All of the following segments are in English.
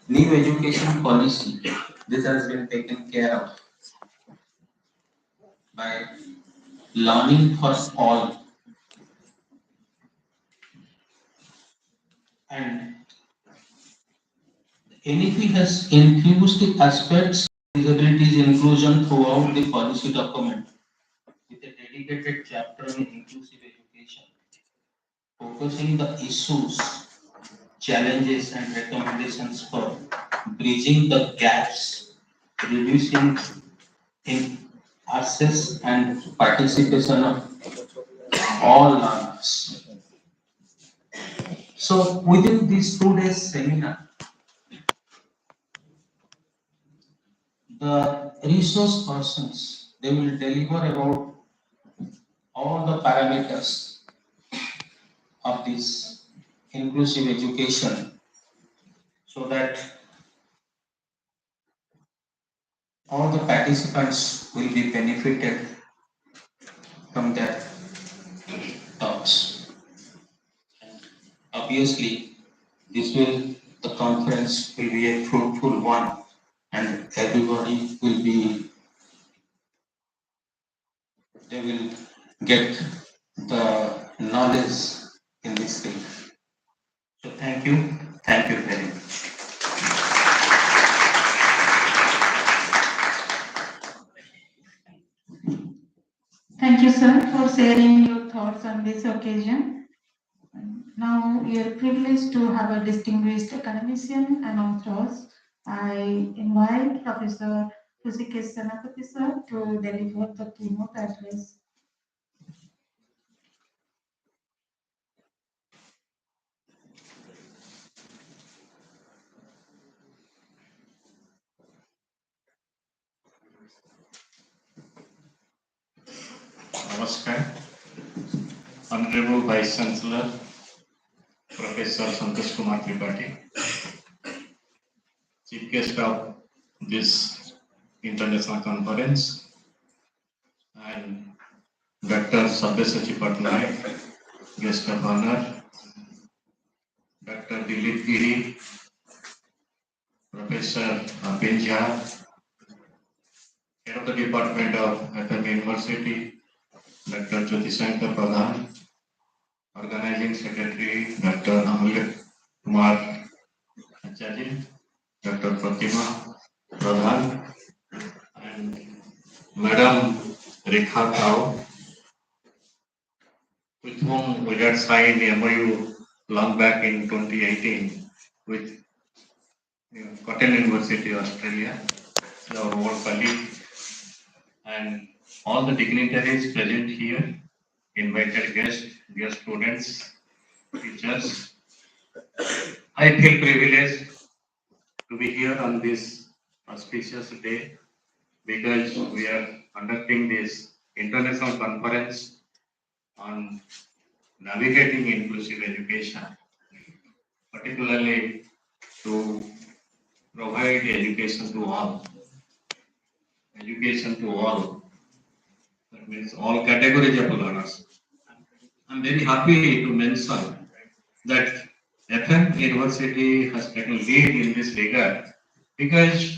New education policy. This has been taken care of by learning for all, and NEP has infused the aspects of disabilities inclusion throughout the policy document with a dedicated chapter on inclusive education, focusing the issues, challenges, and recommendations for bridging the gaps, reducing in access and participation of all learners. So within this 2 days seminar, the resource persons they will deliver about all the parameters of this inclusive education so that all the participants will be benefited from their talks. Obviously, the conference will be a fruitful one and everybody will be, they will get the knowledge in this field. So thank you very much. Thank you, sir, for sharing your thoughts on this occasion. Now, we are privileged to have a distinguished academician and authors. I invite Professor Hrishikesh Senapati, sir, to deliver the keynote address. Namaskar. Honorable Vice Chancellor, Professor Santosh Kumar Tripathi, Chief Guest of this international conference, and Dr. Sabyasachi Patnaik, Guest of Honor, Dr. Dilip Giri, Professor Pinja, Head of the Department of FM University, Dr. Jyoti Shankar Pradhan, Organizing Secretary, Dr. Amulya Kumar Acharya, Dr. Pratima Pradhan, and Madam Rekha Rao, with whom we had signed the MOU long back in 2018 with Cotton University, Australia, our old colleague, and all the dignitaries present here, invited guests, dear students, teachers. I feel privileged to be here on this auspicious day because we are conducting this international conference on navigating inclusive education, particularly to provide education to all. Education to all. That means all categories of learners. I'm very happy to mention that FM University has taken lead in this regard because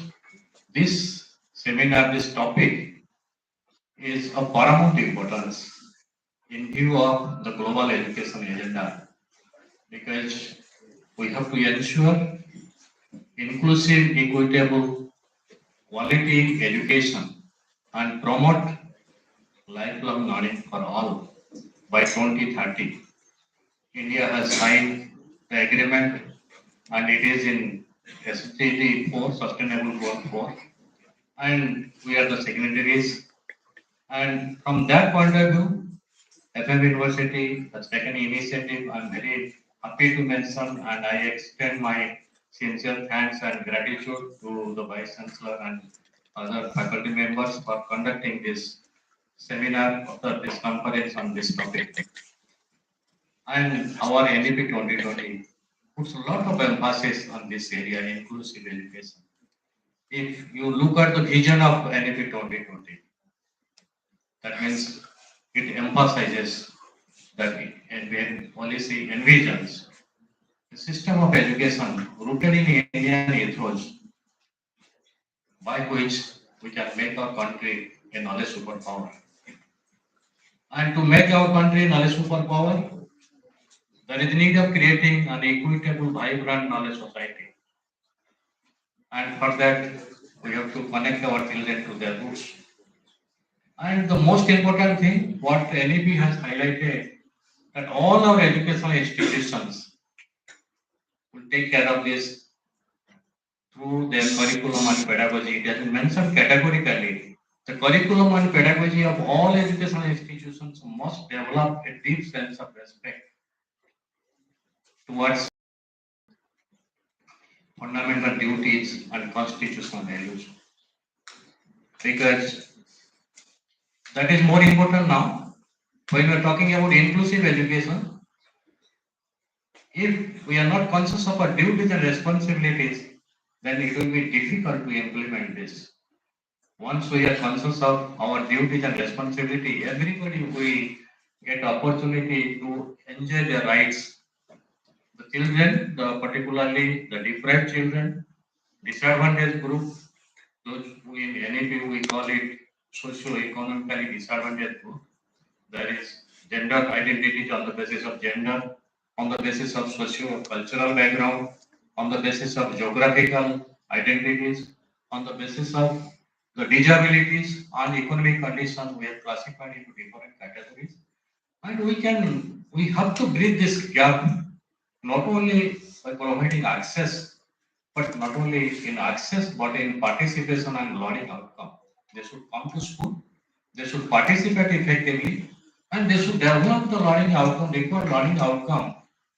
this seminar, this topic is of paramount importance in view of the global education agenda because we have to ensure inclusive, equitable, quality education and promote lifelong learning for all by 2030. India has signed the agreement and it is in SDG 4, Sustainable Goal 4, and we are the signatories. And from that point of view, FM University has taken initiative. I'm very happy to mention and I extend my sincere thanks and gratitude to the Vice Chancellor and other faculty members for conducting this seminar after this conference on this topic. And our NEP 2020 puts a lot of emphasis on this area, inclusive education. If you look at the vision of NEP 2020, that means it emphasizes that when policy envisions a system of education rooted in Indian ethos by which we can make our country a knowledge superpower. And to make our country a knowledge superpower, there is need of creating an equitable, vibrant knowledge society. And for that, we have to connect our children to their roots. And the most important thing, what NEP has highlighted, that all our educational institutions will take care of this through their curriculum and pedagogy. It has been mentioned categorically. The curriculum and pedagogy of all educational institutions must develop a deep sense of respect towards fundamental duties and constitutional values. Because that is more important now. When we are talking about inclusive education, if we are not conscious of our duties and responsibilities, then it will be difficult to implement this. Once we are conscious of our duties and responsibility, everybody will get opportunity to enjoy their rights. The children, particularly the deprived children, disadvantaged group, those who in NEP we call it socio-economically disadvantaged group. There is gender identities on the basis of gender, on the basis of socio-cultural background, on the basis of geographical identities, on the basis of the disabilities and economic conditions. We have classified into different categories, and we have to bridge this gap not only by providing access, but not only in access, but in participation and learning outcome. They should come to school, they should participate effectively, and they should develop the learning outcome, required learning outcome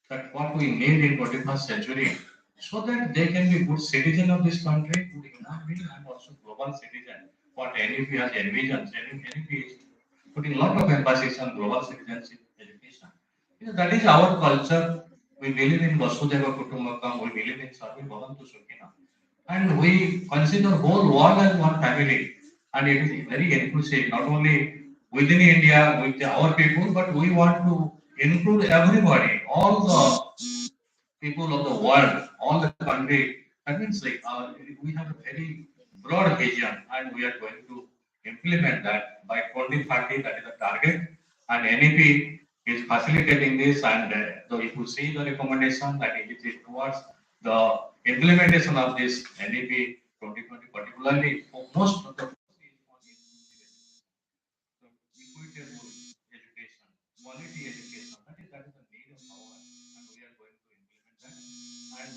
that what we need in 21st century, so that they can be good citizen of this country, good human being, and also global citizen. What NEP has envisioned, NEP is putting a lot of emphasis on global citizenship education. That is our culture. We believe in Vasudhaiva Kutumbakam, we believe in Sarve Bhavantu Sukhina. And we consider whole world as one family. And it is very inclusive, not only within India, with our people, but we want to include everybody, all the people of the world, all the country. That means like we have a very broad vision and we are going to implement that by 2030. That is the target. And NEP is facilitating this. And if you see the recommendation that it is towards the implementation of this NEP 2020, particularly for most of the equitable education, quality education. That is the need of our, and we are going to implement that. And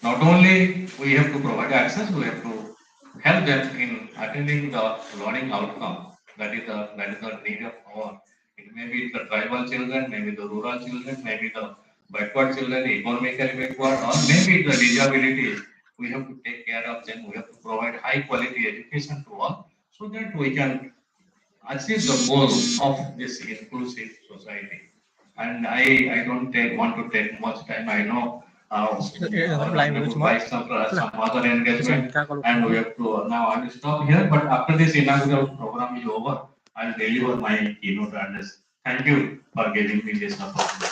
not only we have to provide access, we have to help them in attaining the learning outcome. That is the need of our. It may be the tribal children, maybe the rural children, maybe the backward children, economically backward, or maybe the disabilities. We have to take care of them. We have to provide high quality education to all, so that we can achieve the goal of this inclusive society. And I don't want to take much time. I know our honorable vice chancellor has some other engagement, and we have to now I will stop here. But after this inaugural program is over, I'll deliver my keynote address. Thank you for giving me this opportunity.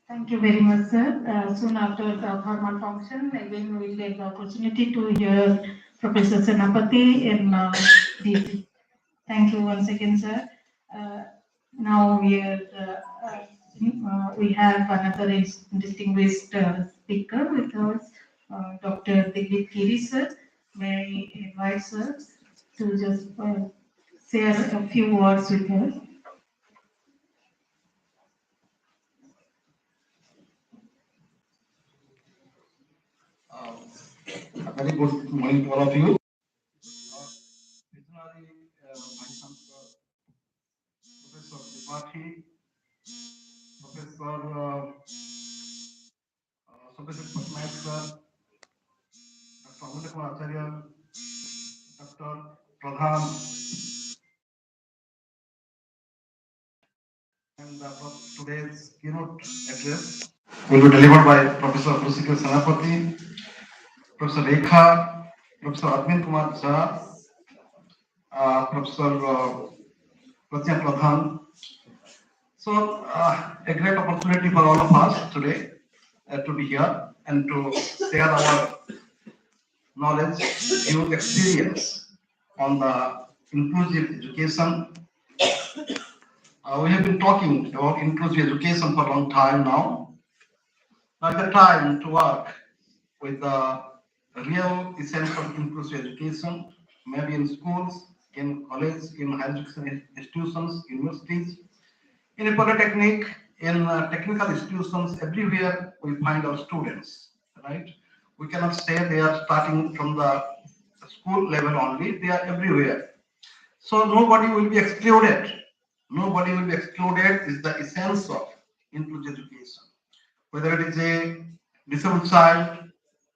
Thank you very much, sir. Soon after the formal function, again we will take the opportunity to hear Professor Senapati in DC. Thank you once again, sir. Now we have another distinguished speaker with us, Dr. Dilip Giri, sir. May I invite sir to just share a few words with us. A very good morning to all of you. Visionary Vice Chancellor, Professor Tripathi, Professor Satyajit Patnaik sir, Dr. Amulya Kumar Acharya, Dr. Pradhan, and today's keynote address will be delivered by Professor Pusikil Senapati, Professor Rekha, Professor Admin Kumar Jha, Professor Pratya Pradhan, So, a great opportunity for all of us today to be here and to share our knowledge, view, experience on the inclusive education. We have been talking about inclusive education for a long time now. Now is the time to work with the real essence of inclusive education, maybe in schools, in colleges, in higher education institutions, universities, in a polytechnic, in technical institutions, everywhere we find our students, right? We cannot say they are starting from the school level only, they are everywhere. So nobody will be excluded. Nobody will be excluded is the essence of inclusive education. Whether it is a disabled child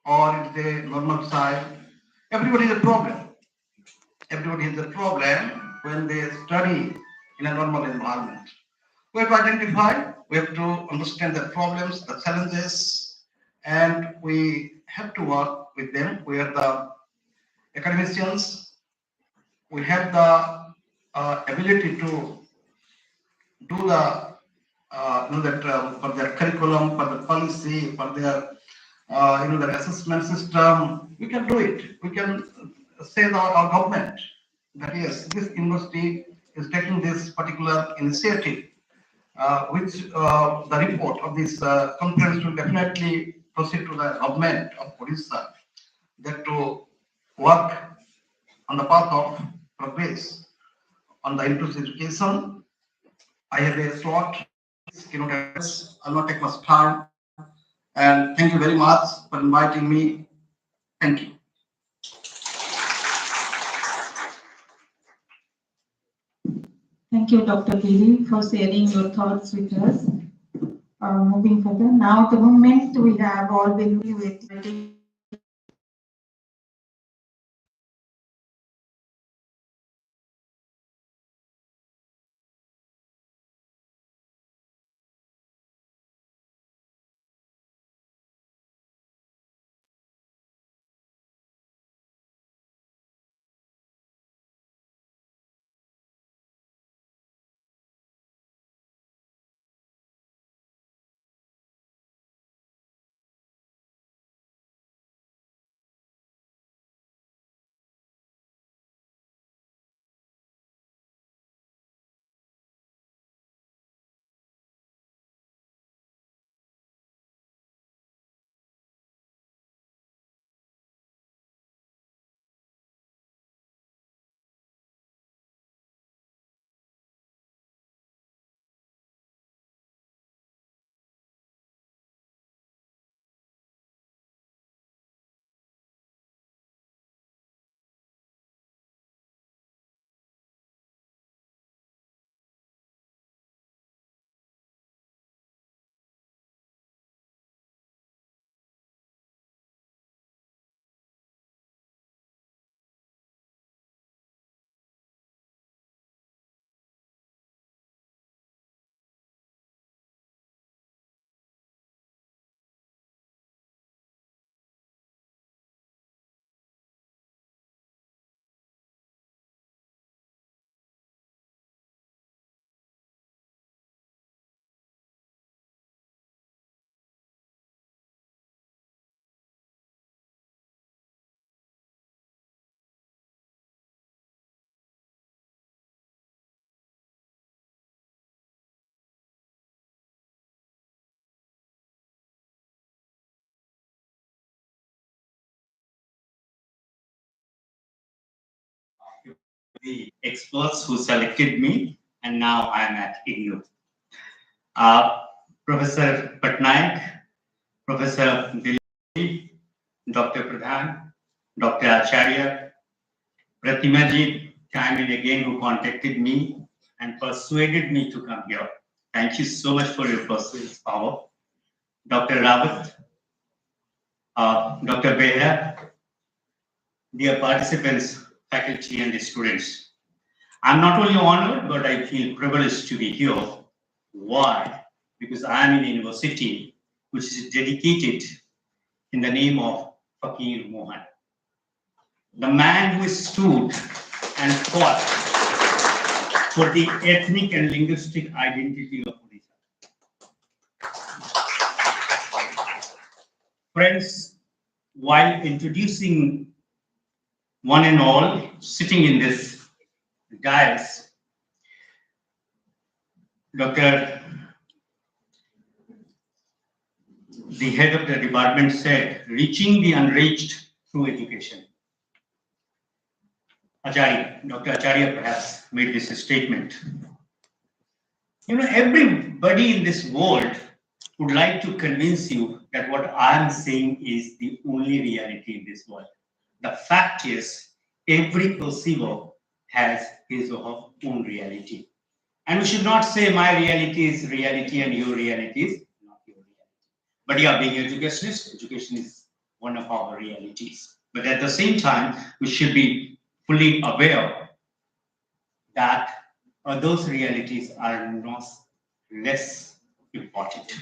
or it is a normal child, everybody is a problem. Everybody has a problem when they study in a normal environment. We have to identify, we have to understand the problems, the challenges, and we have to work with them. We are the academicians, we have the ability to do the that for their curriculum, for the policy, for their their assessment system. We can do it. We can say to our government that yes, this university is taking this particular initiative, which the report of this conference will definitely proceed to the government of Odisha that to work on the path of progress on the inclusive education. I have a slot, keynote address. I'll not take much time. And thank you very much for inviting me. Thank you. Thank you, Dr. Giri, for sharing your thoughts with us. Moving further, now the moment we have all been waiting. The experts who selected me, and now I am at IGNOU. Professor Patnaik, Professor Dilip, Dr. Pradhan, Dr. Acharya, Pratimaji, time and again who contacted me and persuaded me to come here. Thank you so much for your persuasive power. Dr. Rawat, Dr. Behra, dear participants, faculty and students. I'm not only honored, but I feel privileged to be here. Why? Because I am in a university which is dedicated in the name of Fakir Mohan, the man who stood and fought for the ethnic and linguistic identity of Odisha. Friends, while introducing one and all sitting in this dais, the head of the department said, reaching the unreached through education. Dr. Acharya perhaps made this statement. You know, everybody in this world would like to convince you that what I am saying is the only reality in this world. The fact is, every perceiver has his or her own reality. And we should not say my reality is reality and your reality is not your reality. But yeah, being educationist, education is one of our realities. But at the same time, we should be fully aware that those realities are not less important.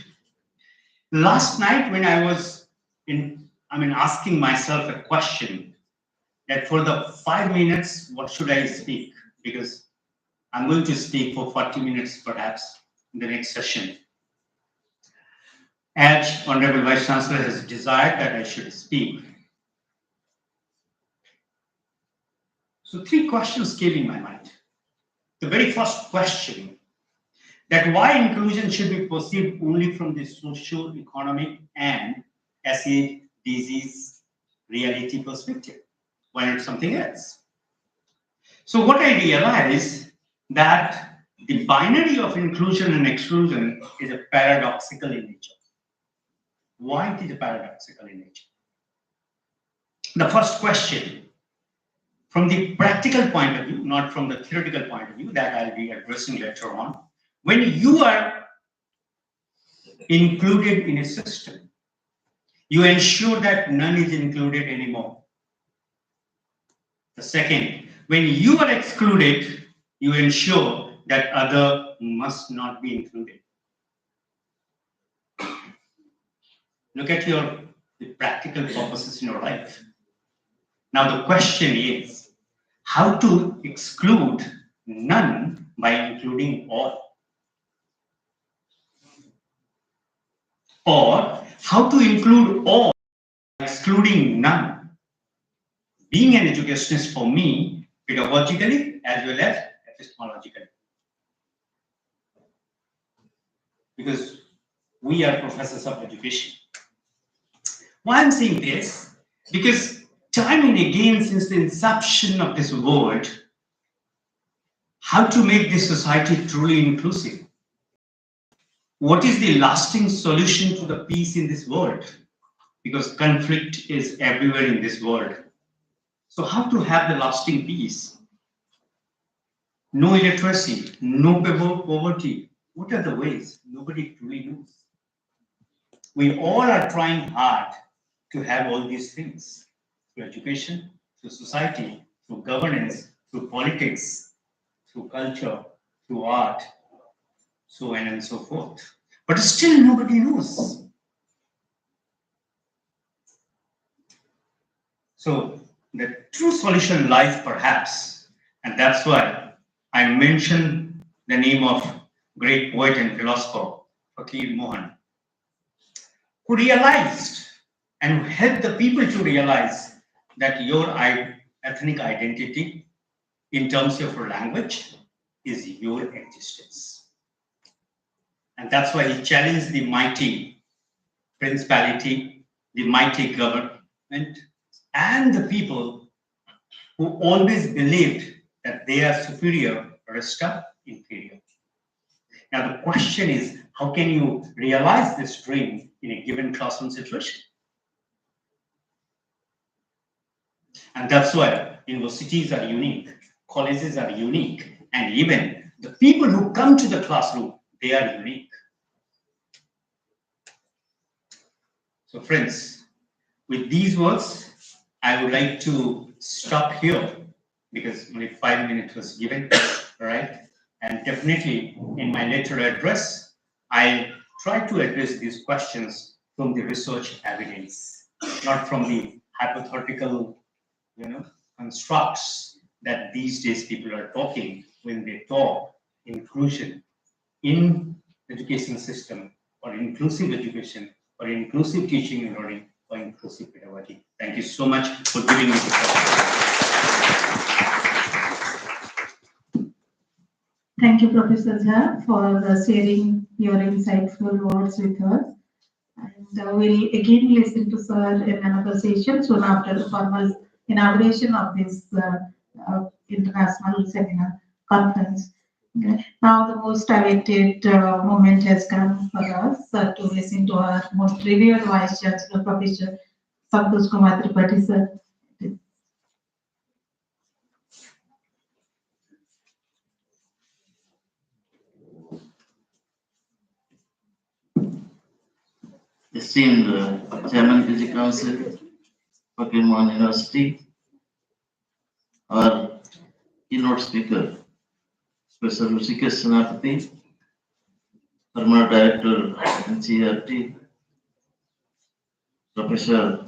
Last night, when I was asking myself a question that for the 5 minutes, what should I speak? Because I'm going to speak for 40 minutes perhaps in the next session. As Honorable Vice Chancellor has desired that I should speak. So 3 questions came in my mind. The very first question, that why inclusion should be perceived only from the socio-economic and acid disease reality perspective. Why not something else? So what I realized that the binary of inclusion and exclusion is a paradoxical in nature. Why it is a paradoxical in nature? The first question, from the practical point of view, not from the theoretical point of view, that I'll be addressing later on. When you are included in a system, you ensure that none is included anymore. The second, when you are excluded, you ensure that other must not be included. Look at the practical purposes in your life. Now the question is, how to exclude none by including all? Or how to include all by excluding none? Being an educationist for me, pedagogically as well as epistemologically. Because we are professors of education. Why I'm saying this? Because time and again since the inception of this world, how to make this society truly inclusive? What is the lasting solution to the peace in this world? Because conflict is everywhere in this world. So how to have the lasting peace? No illiteracy, no poverty. What are the ways? Nobody truly knows. We all are trying hard to have all these things through education, through society, through governance, through politics, through culture, through art, so on and so forth. But still nobody knows. So the true solution lies perhaps, and that's why I mentioned the name of great poet and philosopher, Fakir Mohan, who realized and helped the people to realize that your ethnic identity in terms of your language is your existence. And that's why he challenged the mighty principality, the mighty government, and the people who always believed that they are superior or inferior. Now the question is, how can you realize this dream in a given classroom situation? And that's why universities are unique, colleges are unique, and even the people who come to the classroom, they are unique. So friends, with these words, I would like to stop here because only 5 minutes was given, all right? And definitely in my later address, I try to address these questions from the research evidence, not from the hypothetical, constructs that these days people are talking when they talk inclusion in education system or inclusive education or inclusive teaching and learning or inclusive pedagogy. Thank you so much for giving me the Thank you, Professor Jha, for sharing your insightful words with us. And we'll again listen to Sir in another session soon after the formal inauguration of this international seminar conference. Okay. Now the most awaited moment has come for us to listen to our most revered Vice Chancellor, Professor Santosh Kumar Tripathi, sir. Esteemed Chairman PG Council, fakir Mohan University, our keynote speaker, Professor Rishikesh Senapati, former Director NCERT, Professor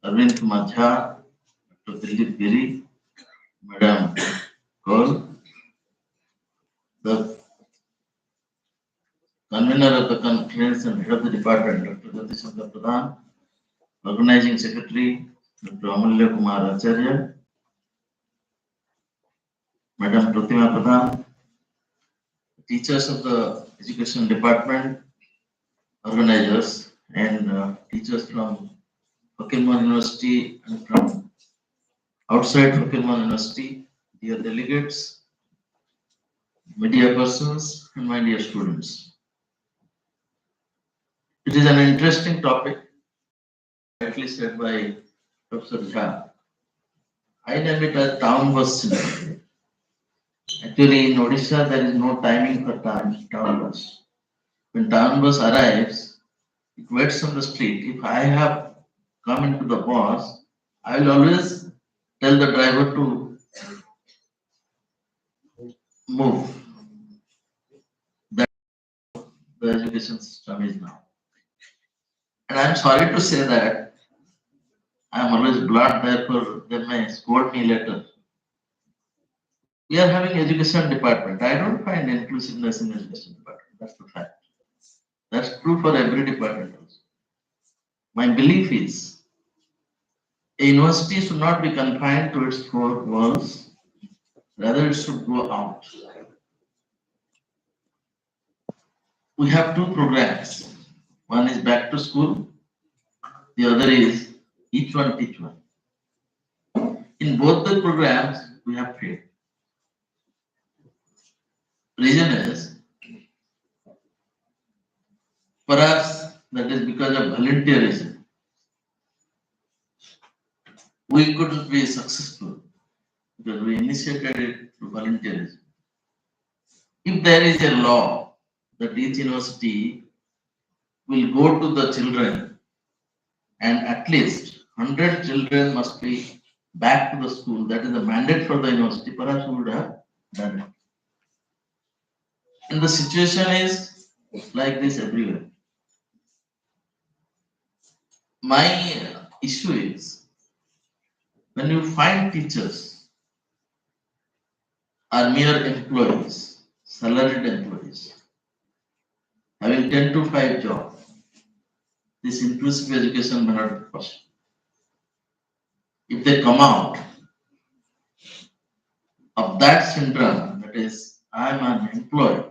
Arvind Kumar Jha, Dr. Dilip Giri, Madam Kaur, the convener of the conference and head of the department, Dr. Jyoti Shankar Pradhan, organizing secretary, Dr. Amulya Kumar Acharya, Madam Pratima Pradhan, teachers of the education department, organizers, and teachers from Fakir Mohan University and from outside Fakir Mohan University, dear delegates, media persons, and my dear students. It is an interesting topic, rightly said by Professor Jha. I name it as town bus syndrome. Actually, in Odisha, there is no timing for town bus. When town bus arrives, it waits on the street. If I have come into the bus, I will always tell the driver to move. That the education system is now. And I am sorry to say that I am always blunt, therefore they may scold me later. We are having education department. I don't find inclusiveness in education department. That's the fact. That's true for every department also. My belief is a university should not be confined to its four walls, rather it should go out. We have two programs. One is back to school, the other is each one teach one. In both the programs, we have failed. Reason is perhaps that is because of volunteerism. We couldn't be successful because we initiated it through volunteerism. If there is a law that each university will go to the children and at least 100 children must be back to the school, that is a mandate for the university, perhaps we would have done it. And the situation is like this everywhere. My issue is when you find teachers are mere employees, salaried employees, having 10 to 5 job, this inclusive education may not be possible. If they come out of that syndrome, that is, I am an employee,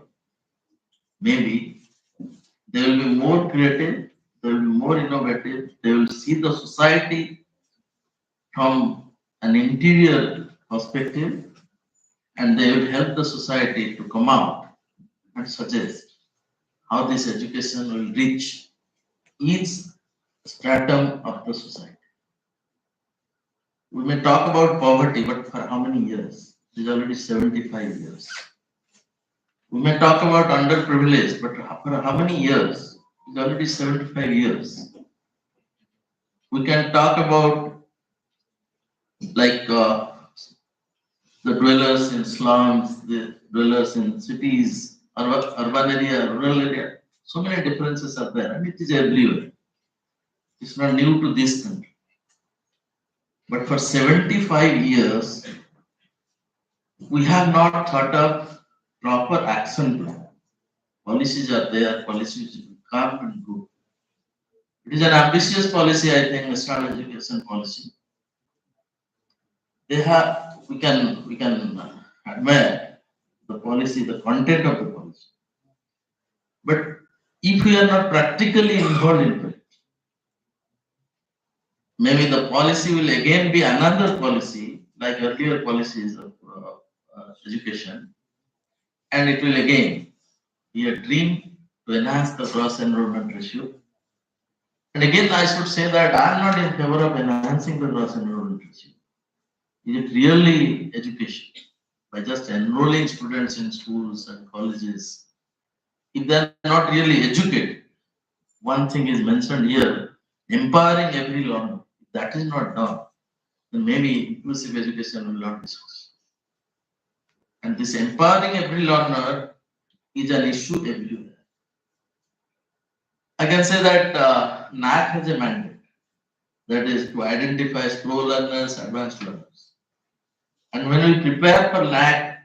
maybe they will be more creative, they will be more innovative, they will see the society from an interior perspective, and they will help the society to come out and suggest how this education will reach each stratum of the society. We may talk about poverty, but for how many years? It is already 75 years. We may talk about underprivileged, but for how many years? It is already 75 years. We can talk about like the dwellers in slums, the dwellers in cities, urban area, rural area. So many differences are there, and it is everywhere. It's not new to this country. But for 75 years, we have not thought of proper action plan. Policies are there, policies will come and go. It is an ambitious policy, I think, national education policy. They have, we can admire the policy, the content of the policy. But if we are not practically involved in it, maybe the policy will again be another policy, like earlier policies of education, and it will again be a dream to enhance the gross enrollment ratio. And again, I should say that I am not in favor of enhancing the gross enrollment ratio. Is it really education? By just enrolling students in schools and colleges, if they are not really educated, one thing is mentioned here, empowering every learner. If that is not done, then maybe inclusive education will not be successful. And this empowering every learner is an issue everywhere. I can say that NAC has a mandate, that is to identify slow learners, advanced learners. And when we prepare for NAC,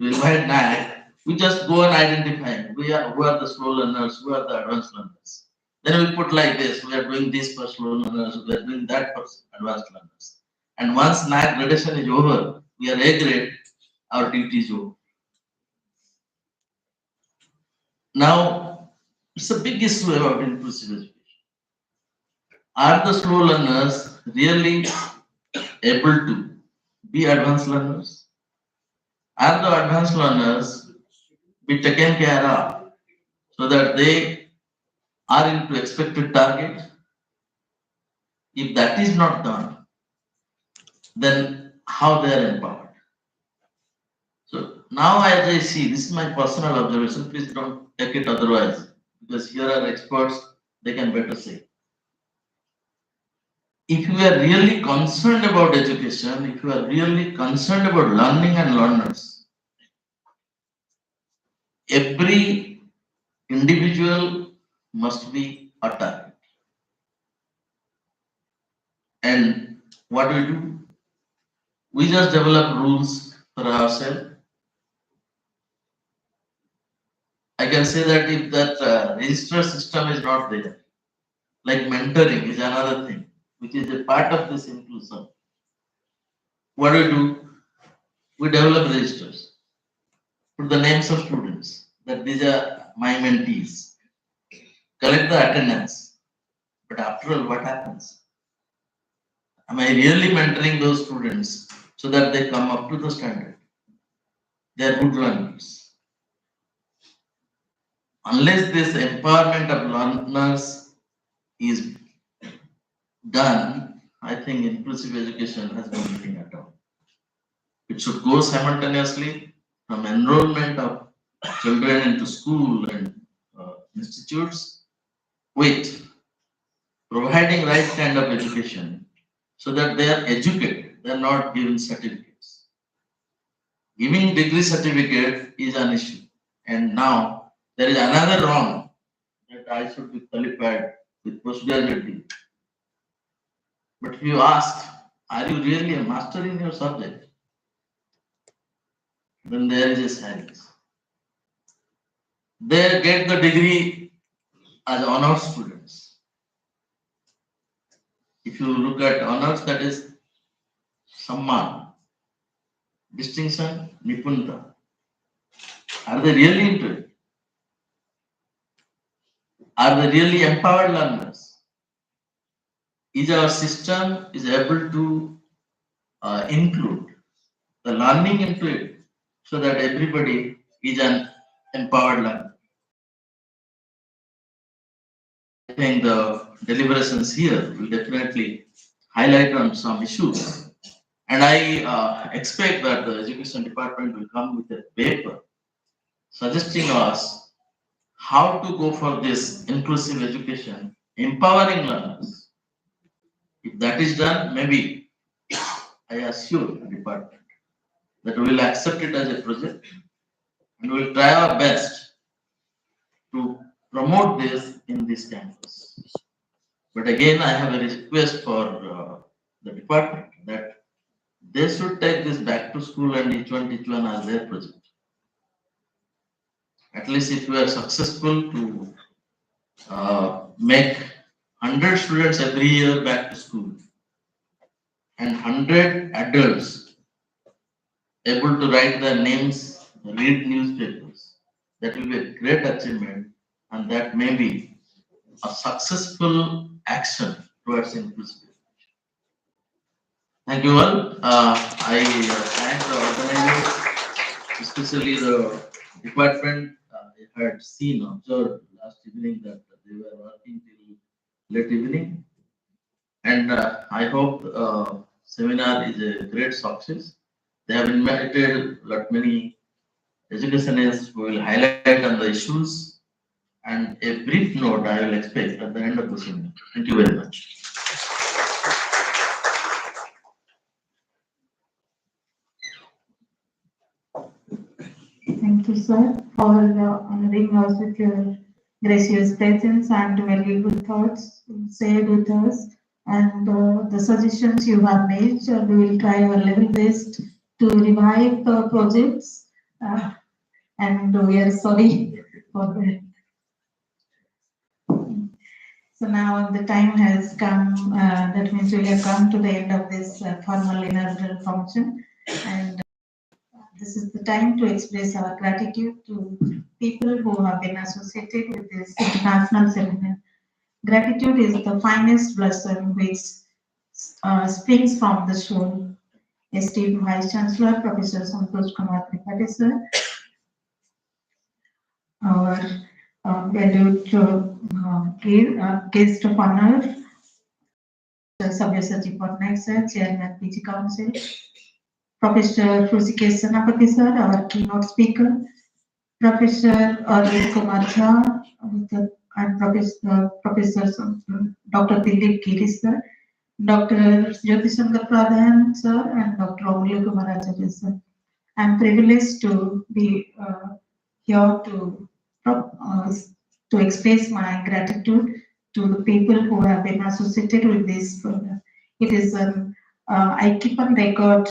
to invite NAC, we just go and identify who are the slow learners, who are the advanced learners. Then we put like this, we are doing this for slow learners, we are doing that for advanced learners. And once NAC gradation is over, we are A grade, our duty is over. Now, it's a big issue about inclusive education. Are the slow learners really able to be advanced learners? Are the advanced learners be taken care of so that they are into expected target? If that is not done, then how they are empowered? So now as I see, this is my personal observation, please don't take it otherwise, because here are experts, they can better say. If you are really concerned about education, if you are really concerned about learning and learners, every individual must be a target. And what we do? We just develop rules for ourselves. I can say that if that register system is not there, like mentoring is another thing, which is a part of this inclusion. What do? We develop registers, put the names of students, that these are my mentees, collect the attendance. But after all, what happens? Am I really mentoring those students so that they come up to the standard? They are good learners. Unless this empowerment of learners is done, I think inclusive education has no meaning at all. It should go simultaneously from enrollment of children into school and institutes with providing right kind of education so that they are educated, they are not given certificates. Giving degree certificate is an issue. And now there is another wrong, that I should be qualified with postgraduate degree. But if you ask, are you really a master in your subject? Then there is a silence. They get the degree as honors students. If you look at honors, that is Samman, distinction, Nipunta. Are they really into it? Are they really empowered learners? Is our system is able to include the learning into it so that everybody is an empowered learner? I think the deliberations here will definitely highlight on some issues. And I expect that the education department will come with a paper suggesting us how to go for this inclusive education, empowering learners. If that is done, maybe I assure the department that we will accept it as a project and we will try our best to promote this in this campus. But again, I have a request for the department that they should take this back to school and each one are their project. At least if you are successful to make 100 students every year back to school and 100 adults able to write their names, read newspapers, that will be a great achievement, and that may be a successful action towards inclusive education. Thank you all. I thank the organizers, especially the department. I had seen, observed last evening that they were working till late evening, and I hope seminar is a great success. They have invited lot many educationists who will highlight on the issues, and a brief note I will expect at the end of the seminar. Thank you very much. Thank you, sir, for honoring us with your gracious presence and valuable thoughts shared with us. And the suggestions you have made, we will try our level best to revive the projects. And we are sorry for that. So now the time has come, that means we have come to the end of this formal inaugural function. And this is the time to express our gratitude to people who have been associated with this international seminar. Gratitude is the finest blossom which springs from the soul. Esteemed Vice Chancellor, Professor Santosh Kumar Tripathi, sir, our valued guest of honor, Sabyasachi Patnaik, sir, Chairman PG Council, Professor Hrusikesh Senapati, sir, our keynote speaker, Professor Arvind Kumar Jha, and Professor Dr. Dilip Giri, sir, Dr. Jyoti Shankar Pradhan, sir, and Dr. Amulya Kumar Acharya, sir. I'm privileged to be here to express my gratitude to the people who have been associated with this program. It is I keep on record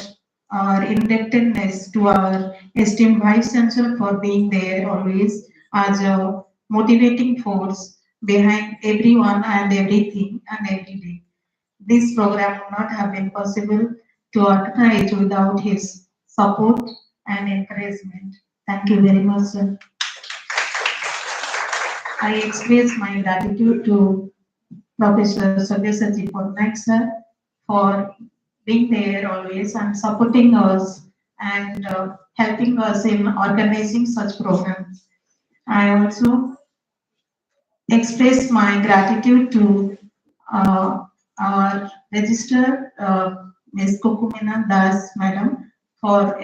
our indebtedness to our esteemed Vice Chancellor for being there always as a motivating force behind everyone and everything and every day. This program would not have been possible to organize without his support and encouragement. Thank you very much, sir. I express my gratitude to Professor Sabyasachi Patnaik, sir, for being there always and supporting us and helping us in organizing such programs. I also express my gratitude to our registrar, Ms. Kukumina Das, madam, for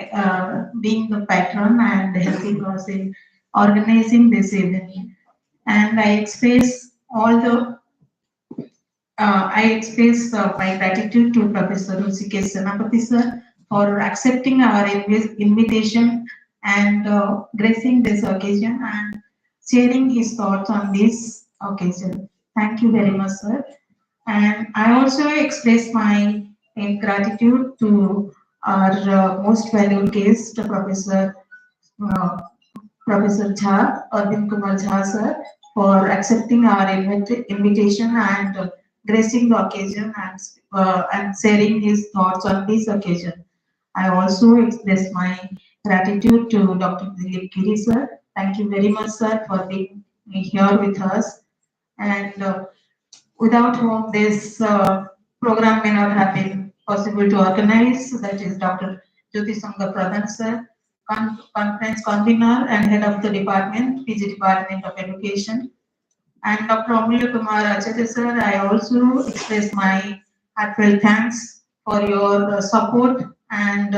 being the patron and helping us in organizing this event. And I express my gratitude to Professor Hrusikesh Senapati, sir, for accepting our invitation and gracing this occasion and sharing his thoughts on this occasion. Thank you very much, sir. And I also express my gratitude to our most valued guest, uh, Professor Jha, Arvind Kumar Jha, sir, for accepting our invitation and gracing the occasion and sharing his thoughts on this occasion. I also express my gratitude to Dr. Dilip Giri, sir. Thank you very much, sir, for being here with us. And without whom this program may not have been possible to organize. That is Dr. Jyoti Shankar Pradhan, sir, conference convener and head of the department, PG Department of Education. And Dr. Amulya Kumar Acharya, sir, I also express my heartfelt thanks for your support and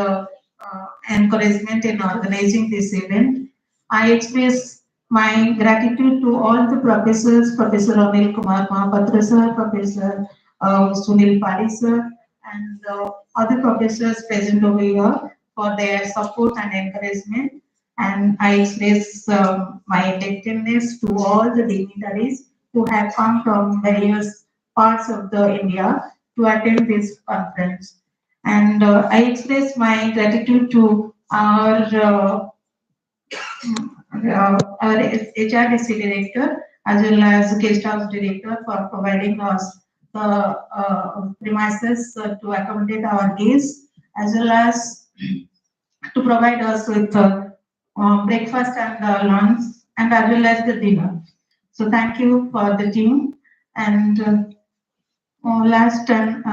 encouragement in organizing this event. I express my gratitude to all the professors, Professor Anil Kumar Mahapatra, sir, Professor Sunil Pari, sir, and other professors present over here for their support and encouragement. And I express my indebtedness to all the dignitaries who have come from various parts of the India to attend this conference. And I express my gratitude to our HRDC director as well as guest house director for providing us the premises to accommodate our guests as well as to provide us with breakfast and lunch and as well as the dinner. So thank you for the team and last and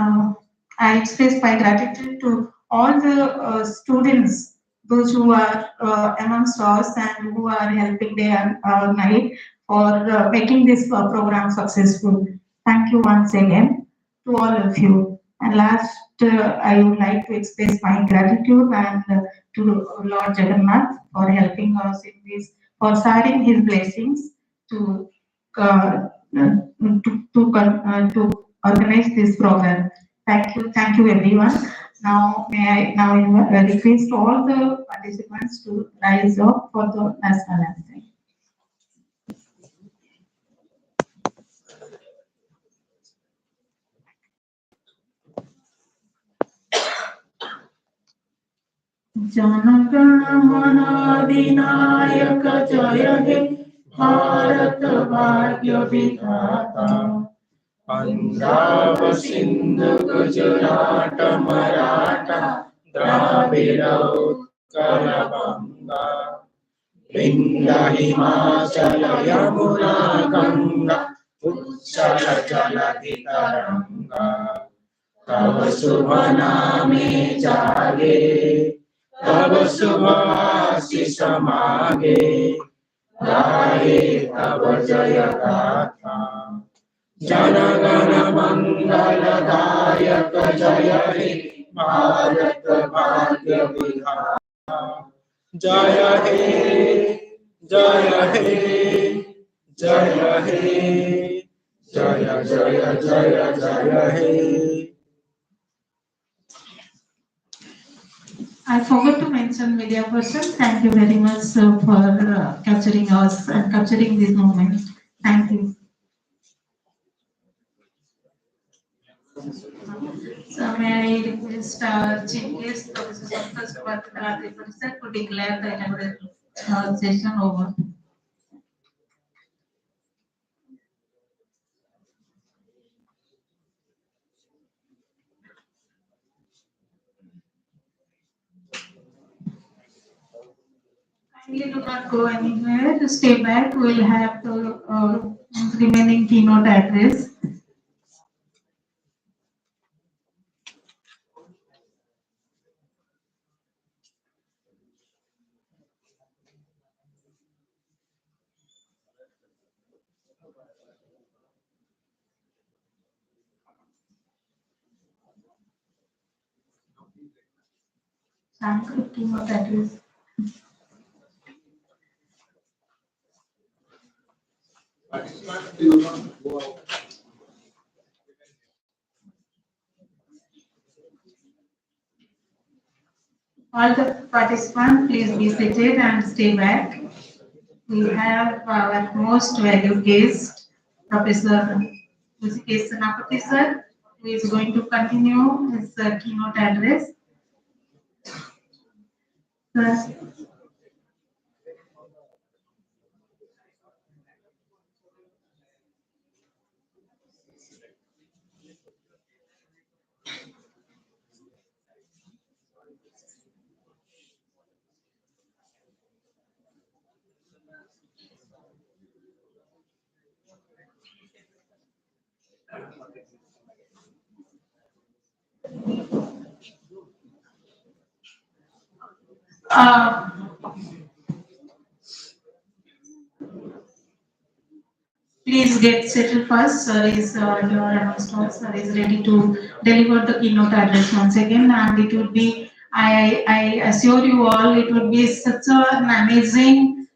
I express my gratitude to all the students, those who are amongst us and who are helping day and night for making this program successful. Thank you once again to all of you. And last, I would like to express my gratitude and to Lord Jagannath for helping us in this, for sharing his blessings to uh, to organize this program. Thank you everyone. Now may I now request all the participants to rise up for the national anthem. जनगण मन अधिनायक जय हे भारत भाग्य विधाता पंजाब सिंध गुजरात मराठा द्राविड़ उत्कल बंगा विंध्य हिमाचल यमुना गंगा उच्चल जलधि तरंगा तव शुभ नामे जागे तब शुभ आशीष मागे गाये तब जय गाथा जनगण मंगलदायक जय हे भारत भाग्य विधाता जय हे जय हे जय हे जय जय जय जय हे. I forgot to mention media person. Thank you very much for capturing us and capturing this moment. Thank you. So may I request Chief Guest Professor Santosh Bhattacharya to declare the inaugural session over. Kindly do not go anywhere. To stay back. We will have the remaining keynote address. Keynote address. All the participants, please be seated and stay back. We have our most valued guest, Professor Hrishikesh Senapati sir, who is going to continue his keynote address. Sir. Please get settled first. Sir is your announcement. Sir is ready to deliver the keynote address once again, and it would be. I assure you all, it would be such an amazing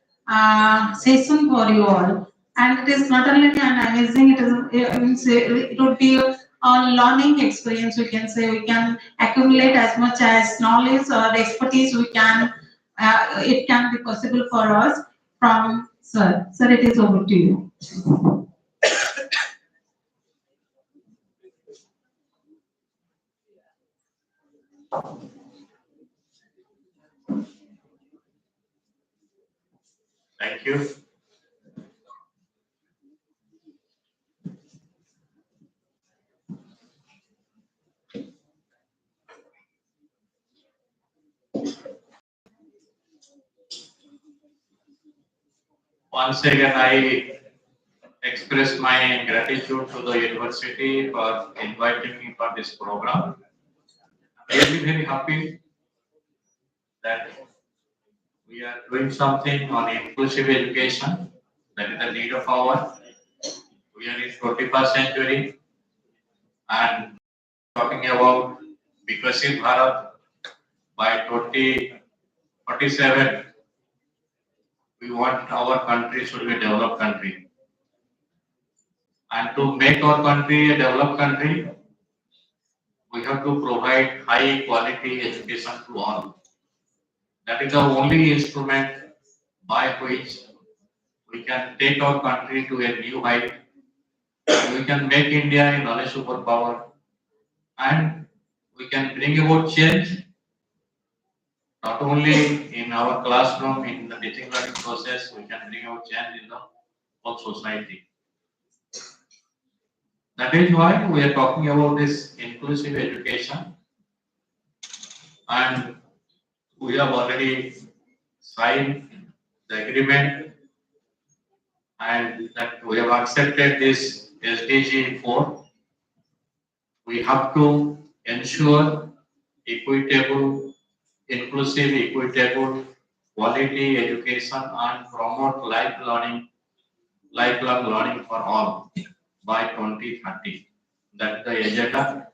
session for you all. And it is not only an amazing, it would be a learning experience. We can say we can accumulate as much as knowledge or expertise we can. It can be possible for us from sir. Sir, it is over to you. Thank you. Once again, I express my gratitude to the university for inviting me for this program. I'm really very happy that we are doing something on inclusive education. That is the need of our. We are in 21st century and talking about Vikasit Bharat by 2047. We want our country should be a developed country. And to make our country a developed country, we have to provide high quality education to all. That is the only instrument by which we can take our country to a new height. We can make India a knowledge superpower and we can bring about change not only in our classroom, in the teaching learning process, we can bring about change in the whole society. That is why we are talking about this inclusive education and we have already signed the agreement and that we have accepted this SDG 4. We have to ensure equitable, inclusive, equitable, quality education and promote lifelong learning for all by 2030. That's the agenda.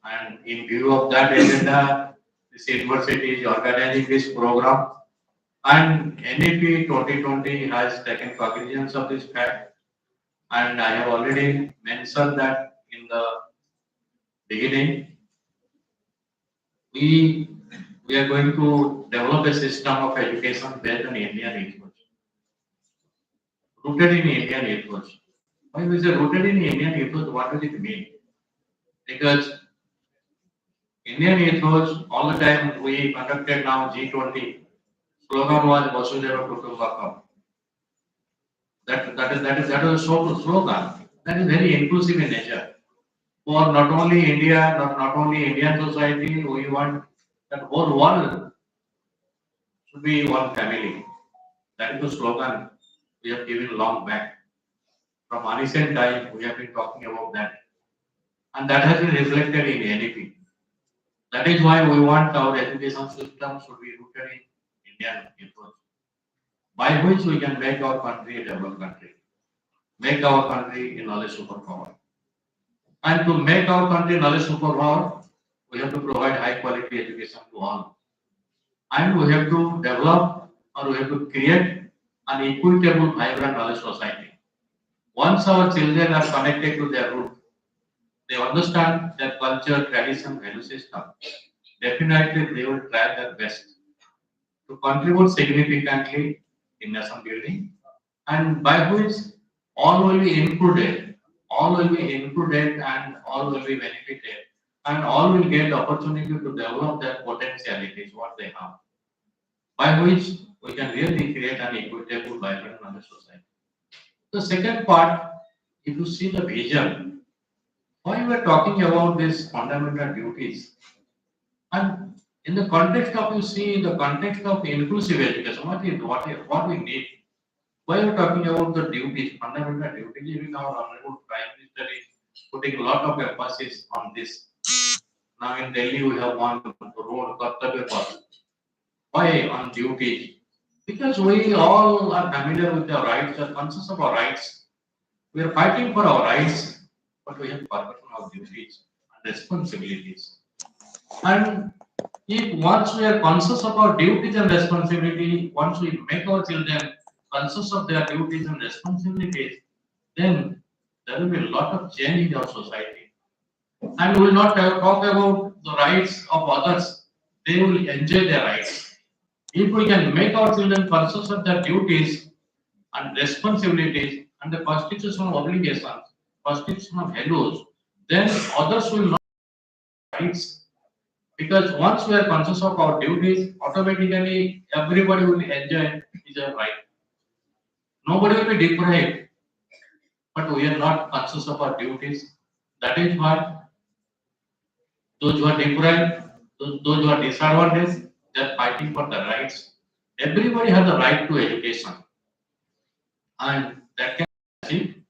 And in view of that agenda, this university is organizing this program. And NEP 2020 has taken cognizance of this fact. And I have already mentioned that in the beginning. We we are going to develop a system of education based on Indian ethos, rooted in Indian ethos. When we say rooted in Indian ethos, what does it mean? Because Indian ethos, all the time we conducted now G20, slogan was Vasudhaiva Kutumbakam. That is a social slogan. That is very inclusive in nature. For not only India, not only Indian society, we want that whole world should be one family. That is the slogan we have given long back. From ancient time, we have been talking about that. And that has been reflected in NEP. That is why we want our education system should be rooted in Indian ethos, by which we can make our country a developed country, make our country a knowledge superpower. And to make our country a knowledge superpower, we have to provide high quality education to all. And we have to develop or we have to create an equitable, vibrant knowledge society. Once our children are connected to their root, they understand their culture, tradition, value system. Definitely, they will try their best to contribute significantly in nation building, and by which all will be included, and all will be benefited, and all will get opportunity to develop their potentialities, what they have, by which we can really create an equitable, vibrant knowledge society. The second part, if you see the vision, why we are talking about these fundamental duties, and in the context of you see the context of inclusive education, what we need. Why we are talking about the duties, fundamental duties? Even our honorable Prime Minister is putting a lot of emphasis on this. Now in Delhi we have one road Kartavya Path. Why on duties? Because we all are familiar with our rights, are conscious of our rights. We are fighting for our rights, but we have forgotten our duties and responsibilities. And if once we are conscious of our duties and responsibility, once we make our children conscious of their duties and responsibilities, then there will be a lot of change in our society. And we will not talk about the rights of others, they will enjoy their rights. If we can make our children conscious of their duties and responsibilities and the constitutional obligations, constitutional values, then others will not have rights. Because once we are conscious of our duties, automatically everybody will enjoy his or her right. Nobody will be deprived, but we are not conscious of our duties. That is why those who are deprived, those who are disadvantaged, they are fighting for the rights. Everybody has the right to education, and that can be achieved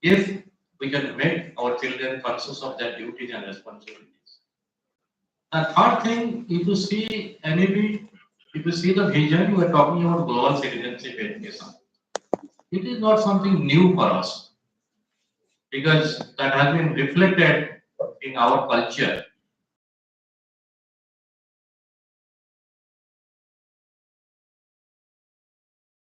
if we can make our children conscious of their duties and responsibilities. The third thing, if you see NEP, if you see the vision, we are talking about global citizenship education. It is not something new for us because that has been reflected in our culture.